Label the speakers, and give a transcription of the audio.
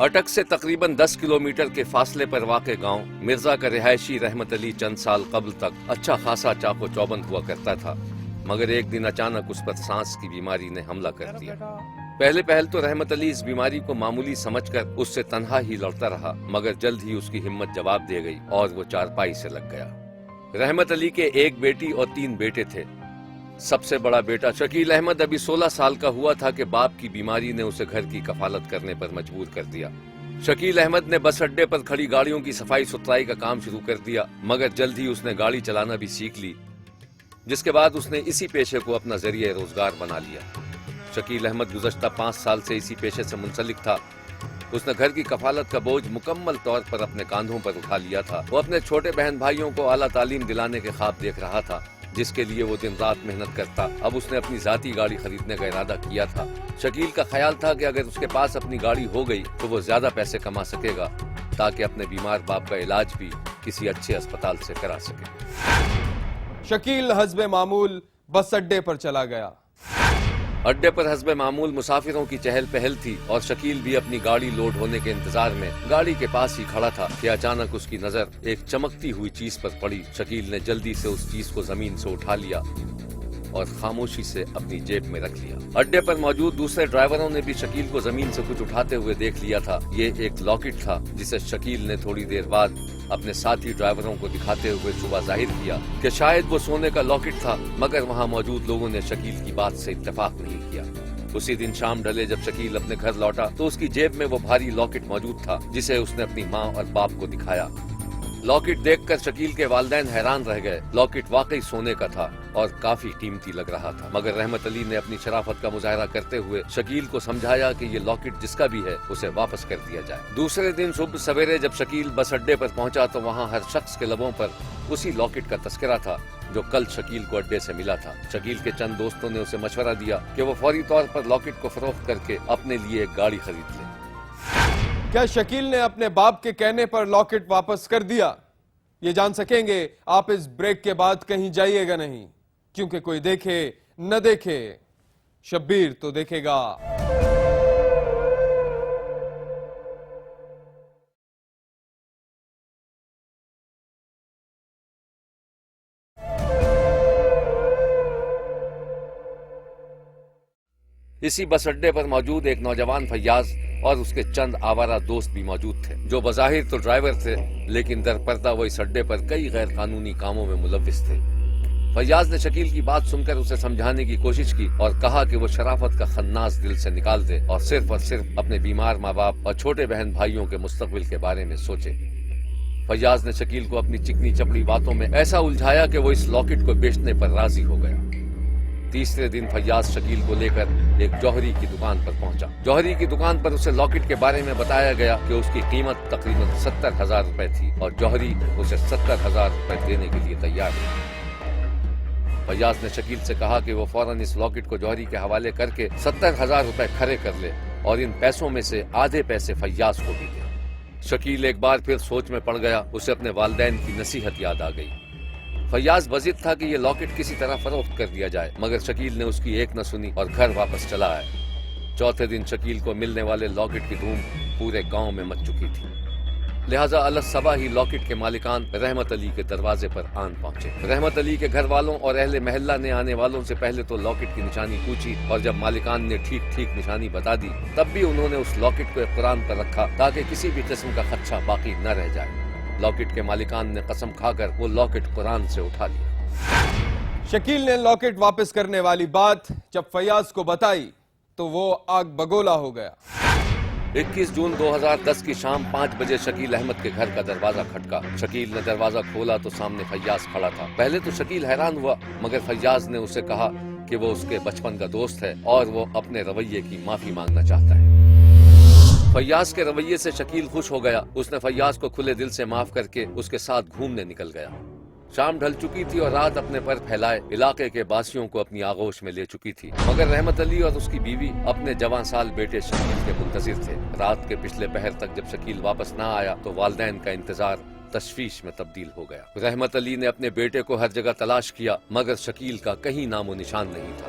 Speaker 1: اٹک سے تقریباً 10 کلومیٹر کے فاصلے پر واقع گاؤں مرزا کا رہائشی رحمت علی چند سال قبل تک اچھا خاصا چاق و چوبند ہوا کرتا تھا، مگر ایک دن اچانک اس پر سانس کی بیماری نے حملہ کر دیا۔ پہل تو رحمت علی اس بیماری کو معمولی سمجھ کر اس سے تنہا ہی لڑتا رہا، مگر جلد ہی اس کی ہمت جواب دے گئی اور وہ چارپائی سے لگ گیا۔ رحمت علی کے ایک بیٹی اور 3 بیٹے تھے۔ سب سے بڑا بیٹا شکیل احمد ابھی 16 سال کا ہوا تھا کہ باپ کی بیماری نے اسے گھر کی کفالت کرنے پر مجبور کر دیا۔ شکیل احمد نے بس اڈے پر کھڑی گاڑیوں کی صفائی ستھرائی کا کام شروع کر دیا، مگر جلد ہی اس نے گاڑی چلانا بھی سیکھ لی، جس کے بعد اس نے اسی پیشے کو اپنا ذریعہ روزگار بنا لیا۔ شکیل احمد گزشتہ 5 سال سے اسی پیشے سے منسلک تھا۔ اس نے گھر کی کفالت کا بوجھ مکمل طور پر اپنے کاندھوں پر اٹھا لیا تھا۔ وہ اپنے چھوٹے بہن بھائیوں کو اعلیٰ تعلیم دلانے کے خواب دیکھ رہا تھا، جس کے لیے وہ دن رات محنت کرتا۔ اب اس نے اپنی ذاتی گاڑی خریدنے کا ارادہ کیا تھا۔ شکیل کا خیال تھا کہ اگر اس کے پاس اپنی گاڑی ہو گئی تو وہ زیادہ پیسے کما سکے گا، تاکہ اپنے بیمار باپ کا علاج بھی کسی اچھے اسپتال سے کرا سکے۔
Speaker 2: شکیل حسب معمول بس اڈے پر چلا گیا۔
Speaker 1: اڈے پر حسب معمول مسافروں کی چہل پہل تھی اور شکیل بھی اپنی گاڑی لوڈ ہونے کے انتظار میں گاڑی کے پاس ہی کھڑا تھا کہ اچانک اس کی نظر ایک چمکتی ہوئی چیز پر پڑی۔ شکیل نے جلدی سے اس چیز کو زمین سے اٹھا لیا اور خاموشی سے اپنی جیب میں رکھ لیا۔ اڈے پر موجود دوسرے ڈرائیوروں نے بھی شکیل کو زمین سے کچھ اٹھاتے ہوئے دیکھ لیا تھا۔ یہ ایک لاکٹ تھا، جسے شکیل نے تھوڑی دیر بعد اپنے ساتھی ڈرائیوروں کو دکھاتے ہوئے شبہ ظاہر کیا کہ شاید وہ سونے کا لاکٹ تھا، مگر وہاں موجود لوگوں نے شکیل کی بات سے اتفاق نہیں کیا۔ اسی دن شام ڈھلے جب شکیل اپنے گھر لوٹا تو اس کی جیب میں وہ بھاری لاکٹ موجود تھا، جسے اس نے اپنی ماں اور باپ کو دکھایا۔ لاکٹ دیکھ کر شکیل کے والدین حیران رہ گئے۔ لاکٹ واقعی سونے کا تھا اور کافی قیمتی لگ رہا تھا، مگر رحمت علی نے اپنی شرافت کا مظاہرہ کرتے ہوئے شکیل کو سمجھایا کہ یہ لاکٹ جس کا بھی ہے اسے واپس کر دیا جائے۔ دوسرے دن صبح سویرے جب شکیل بس اڈے پر پہنچا تو وہاں ہر شخص کے لبوں پر اسی لاکٹ کا تذکرہ تھا جو کل شکیل کو اڈے سے ملا تھا۔ شکیل کے چند دوستوں نے اسے مشورہ دیا کہ وہ فوری طور پر لاکٹ کو فروخت کر کے اپنے لیے ایک گاڑی خرید لے۔
Speaker 2: کیا شکیل نے اپنے باپ کے کہنے پر لاکٹ واپس کر دیا؟ یہ جان سکیں گے آپ اس بریک کے بعد کہیں جائیے گا نہیں، کیونکہ کوئی دیکھے نہ دیکھے شبیر تو دیکھے گا۔
Speaker 1: اسی بس اڈے پر موجود ایک نوجوان فیاض اور اس کے چند آوارہ دوست بھی موجود تھے، جو بظاہر تو ڈرائیور تھے، لیکن در پردہ وہ اس اڈے پر کئی غیر قانونی کاموں میں ملوث تھے۔ فیاض نے شکیل کی بات سن کر اسے سمجھانے کی کوشش کی اور کہا کہ وہ شرافت کا خناس دل سے نکال دے اور صرف اپنے بیمار ماں باپ اور چھوٹے بہن بھائیوں کے مستقبل کے بارے میں سوچے۔ فیاض نے شکیل کو اپنی چکنی چپڑی باتوں میں ایسا الجھایا کہ وہ اس لاکٹ کو بیچنے پر راضی ہو گیا۔ تیسرے دن فیاض شکیل کو لے کر ایک جوہری کی دکان پر پہنچا۔ جوہری کی دکان پر اسے لاکٹ کے بارے میں بتایا گیا کہ اس کی قیمت تقریباً 70,000 روپے تھی اور جوہری اسے 70,000 روپے دینے کے لیے تیار تھی۔ فیاض نے شکیل سے کہا کہ وہ فوراً اس لاکٹ کو جوہری کے حوالے کر کے 70,000 روپے کھڑے کر لے اور ان پیسوں میں سے آدھے پیسے فیاض کو بھی دے۔ شکیل ایک بار پھر سوچ میں پڑ گیا۔ اسے اپنے والدین کی نصیحت یاد آ گئی۔ فیاض بضد تھا کہ یہ لاکٹ کسی طرح فروخت کر دیا جائے، مگر شکیل نے اس کی ایک نہ سنی اور گھر واپس چلا آیا۔ چوتھے دن شکیل کو ملنے والے لاکٹ کی دھوم پورے گاؤں میں مچ چکی تھی، لہٰذا الصبح ہی لاکٹ کے مالکان رحمت علی کے دروازے پر آن پہنچے۔ رحمت علی کے گھر والوں اور اہل محلہ نے آنے والوں سے پہلے تو لاکٹ کی نشانی پوچھی، اور جب مالکان نے ٹھیک نشانی بتا دی تب بھی انہوں نے اس لاکٹ کو ایک قرآن پر رکھا تاکہ کسی بھی قسم کا خدشہ باقی نہ رہ جائے۔ لاکٹ کے مالکان نے قسم کھا کر وہ لاکٹ قرآن سے اٹھا لیا۔
Speaker 2: شکیل نے لاکٹ واپس کرنے والی بات جب فیاض کو بتائی تو وہ آگ بگولا ہو گیا۔
Speaker 1: 21 جون 2010 کی شام 5 بجے شکیل احمد کے گھر کا دروازہ کھٹکا۔ شکیل نے دروازہ کھولا تو سامنے فیاض کھڑا تھا۔ پہلے تو شکیل حیران ہوا، مگر فیاض نے اسے کہا کہ وہ اس کے بچپن کا دوست ہے اور وہ اپنے رویے کی معافی مانگنا چاہتا ہے۔ فیاض کے رویے سے شکیل خوش ہو گیا۔ اس نے فیاض کو کھلے دل سے معاف کر کے اس کے ساتھ گھومنے نکل گیا۔ شام ڈھل چکی تھی اور رات اپنے پر پھیلائے علاقے کے باسیوں کو اپنی آغوش میں لے چکی تھی، مگر رحمت علی اور اس کی بیوی اپنے جوان سال بیٹے شکیل کے منتظر تھے۔ رات کے پچھلے پہر تک جب شکیل واپس نہ آیا تو والدین کا انتظار تشویش میں تبدیل ہو گیا۔ رحمت علی نے اپنے بیٹے کو ہر جگہ تلاش کیا، مگر شکیل کا کہیں نام و نشان نہیں تھا۔